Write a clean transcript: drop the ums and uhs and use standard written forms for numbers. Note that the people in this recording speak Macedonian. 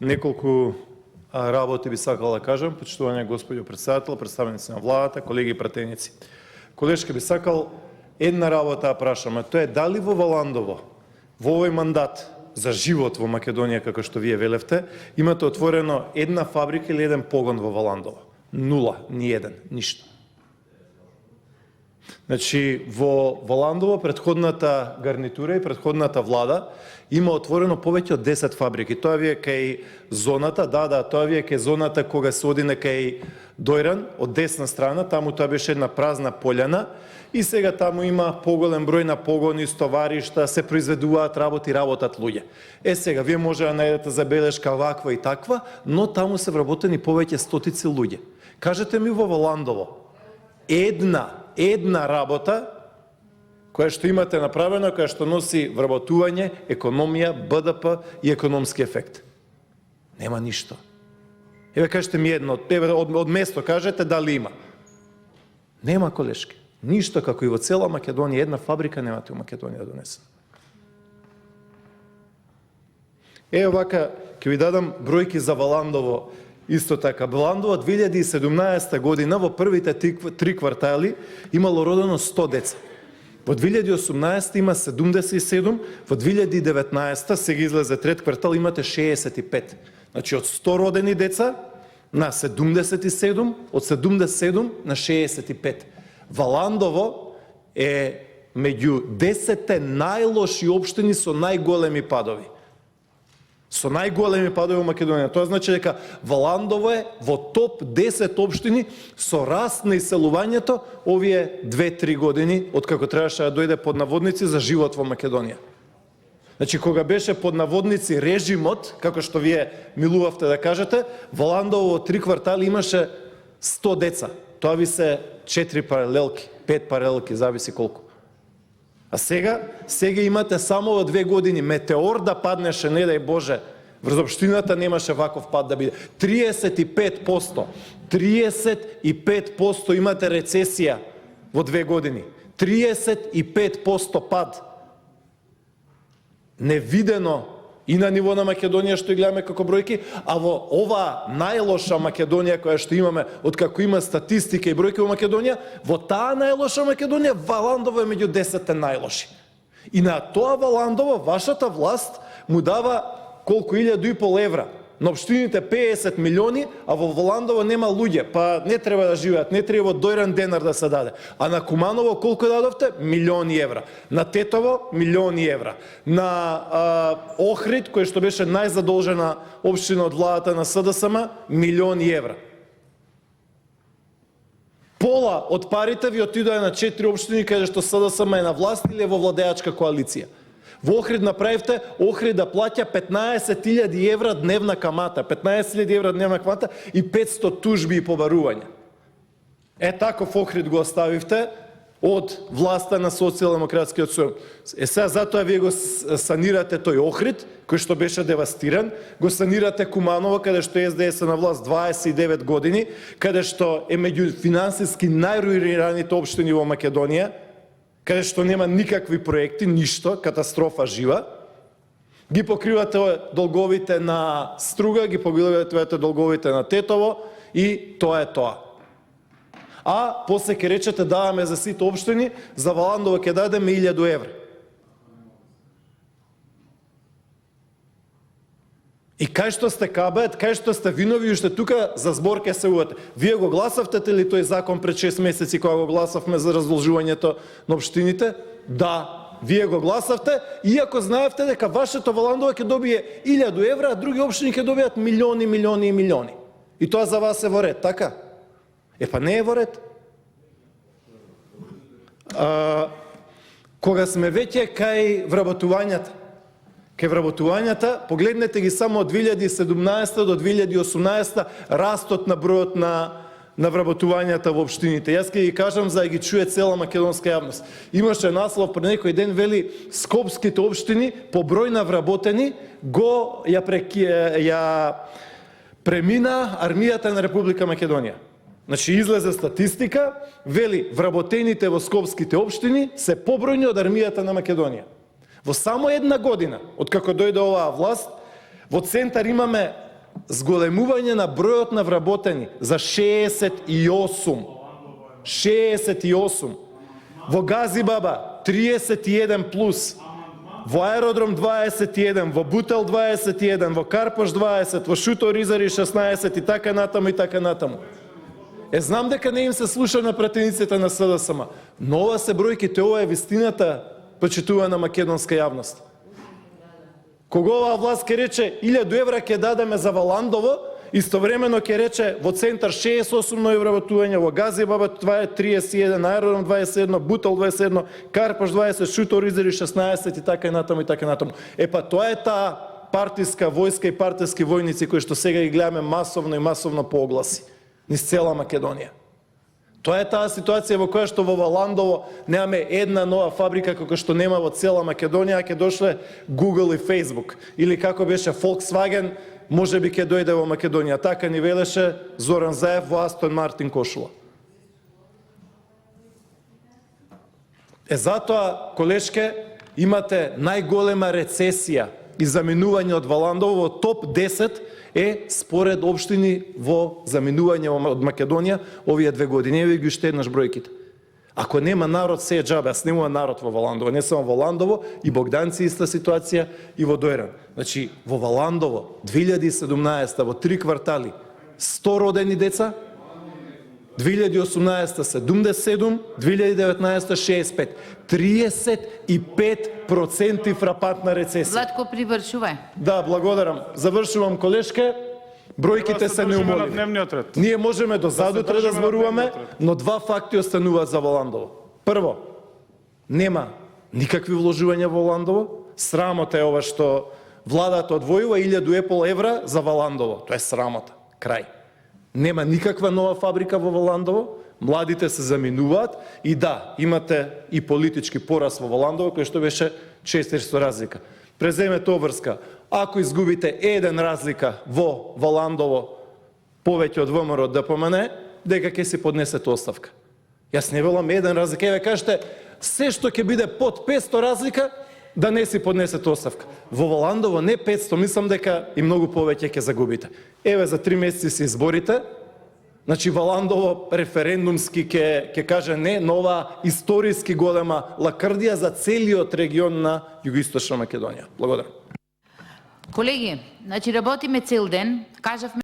Неколку работи би сакал да кажам, почитување господјо председател, представници на владата, колеги и пратеници. Колешки би сакал една работа да прашам, а тоа е дали во Валандово, во овој мандат за живот во Македонија, како што вие велевте, имате отворено една фабрика или еден погон во Валандово? Нула, ни еден, ништо. Значи, во Валандово предходната гарнитура и предходната влада има отворено повеќе од 10 фабрики. Тоа ви е кај зоната, тоа ви е кај зоната кога се оди на кај Дојран, од десна страна, таму тоа беше една празна пољана и сега таму има поголем број на погони, стоваришта, се произведуваат работат луѓе. Сега, вие може да најдете забелешка ваква и таква, но таму се вработени повеќе стотици луѓе. Кажете ми во Валандово, една работа која што имате направено, која што носи вработување, економија, БДП и економски ефект. Нема ништо. Еве кажете ми едно, од место кажете дали има. Нема, колешки. Ништо, како и во цела Македонија, една фабрика немате у Македонија да донесена. Вака, ќе ви дадам бројки за Валандово. Исто така, Валандово 2017 година во првите 3 квартали имало родено 100 деца. Во 2018 има 77, во 2019 сега излезе трет квартал имате 65. Значи од 100 родени деца на 77, од 77 на 65. Валандово е меѓу 10 најлоши општини со најголеми падови. Со најголеми падови во Македонија. Тоа значи дека Валандово е во топ 10 општини со раст на иселувањето овие 2-3 години, откако требаше да дојде под наводници за живот во Македонија. Значи, кога беше под наводници режимот, како што вие милувавте да кажете, Валандово во 3 квартали имаше 100 деца. Тоа ви се 4 паралелки, 5 паралелки, зависи колку. А сега имате само во 2 години метеор да паднеше, не дај Боже, врз општината немаше ваков пад да биде. 35% имате рецесија во 2 години. 35% пад. Невидено и на ниво на Македонија што гледаме како бројки, а во ова најлоша Македонија која што имаме, откако има статистика и бројки во Македонија, во таа најлоша Македонија, Валандово е меѓу 10 најлоши. И на тоа Валандово, вашата власт му дава колку 1.500 евра. На општините 50 милиони, а во Валандово нема луѓе, па не треба да живеат, не треба Дојран денар да се даде. А на Куманово колку дадовте? 1.000.000 евра. На Тетово 1.000.000 евра. На Охрид, кој што беше најзадолжена општина од владата на СДСМ, 1.000.000 евра. Пола од парите ви отидоа на 4 општини каде што СДСМ е на власт или е во владеачка коалиција. Во Охрид направивте Охрид да плаќа 15.000 евра дневна камата, 15.000 евра дневна камата и 500 тужби и побарувања. Таков Охрид го оставивте од власта на Социјалдемократскиот сојуз. Сега затоа вие го санирате тој Охрид, кој што беше девастиран, го санирате Куманово, каде што СДС на власт 29 години, каде што е меѓу финансиски најруинираните општини во Македонија, каде што нема никакви проекти, ништо, катастрофа жива. Ги покривате долговите на Струга, ги покривате долговите на Тетово и тоа е тоа. А после ќе речете даваме за сите општини, за Валандово ќе дадеме 1.000 евра. И кај што сте кабајат, кај што сте винови, уште тука за збор ке се увате. Вие го гласавте ли тој закон пред 6 месеци кога го гласавме за раздолжувањето на општините? Да, вие го гласавте, иако знаевте дека вашето Валандово ќе добие 1.000 евра, а други општини ќе добијат милиони. И тоа за вас е во ред, така? Па не е во ред. Кога сме веќе кај вработувањата, погледнете ги само од 2017 до 2018 растот на бројот на вработувањата во општините. Јас ќе ги кажам за да ги чуе цела македонска јавност. Имаше наслов пред некој ден, вели скопските општини по број на вработени ја премина армијата на Република Македонија. Значи излезе статистика, вели вработените во скопските општини се побројни од армијата на Македонија. Во само една година, откако дојде оваа власт, во центар имаме зголемување на бројот на вработени за 68. 68. Во Газибаба 31 плюс. Во Аеродром 21, во Бутел 21, во Карпош 20, во Шуто Ризари 16 и така натаму и така натаму. Знам дека не им се слуша на пратениците на СДСМ, но ова се бројките, ова е вистината, почитувана македонска јавност. Кога оваа власт ке рече 1000 евра ке дадеме за Валандово, истовремено ке рече во центар 68 нови вработувања, во Газибаба 31, Аеродром 21, Бутел 21, Карпош 20, Шуто Ризари 16 и така натаму и така натаму. Па тоа е таа партиска војска и партиски војници кои што сега ги гледаме масовно и масовно по огласи низ цела Македонија. Тоа е таа ситуација во која што во Валандово немаме една нова фабрика како што нема во цела Македонија, а ќе дошле Google и Facebook. Или како беше Volkswagen, може би ќе дојде во Македонија. Така ни велеше Зоран Заев во Астон Мартин Кошула. Затоа, колешке, имате најголема рецесија и заминување од Валандово во топ 10 е според општини во заминување од Македонија овие 2 години. Еве ги уште еднаш бројките. Ако нема народ, се е џабе, а снемува народ во Валандово, не само во Валандово, и Богданци иста ситуација, и во Дојран. Значи, во Валандово 2017 во 3 квартали 100 родени деца, 2018 77, 2019 65. 35% фрапантна рецесија. Златко, привршувај. Да, благодарам. Завршувам, колешке. Бројките се неумоливи. Ние можеме до задутре да зборуваме, но 2 факти остануваат за Валандово. Прво, нема никакви вложувања во Валандово. Срамота е ова што владата одвојува 1000 евра за Валандово. Тоа е срамота. Крај. Нема никаква нова фабрика во Валандово. Младите се заминуваат и да, имате и политички пораз во Валандово, кој што беше 400 разлика. Преземете обврска. Ако изгубите еден разлика во Валандово повеќе од ВМРО ДПМН, дека ќе си поднесете оставка. Јас не велам еден разлика. Еве кажете, се што ќе биде под 500 разлика, да не си поднесете оставка. Во Валандово не 500, мислам дека и многу повеќе ќе загубите. Еве за 3 месеци се изборите. Значи Валандово референдумски ќе каже не, но ова историски голема лакрдија за целиот регион на Југоисточна Македонија. Благодарам. Колеги, значи работиме цел ден, кажавме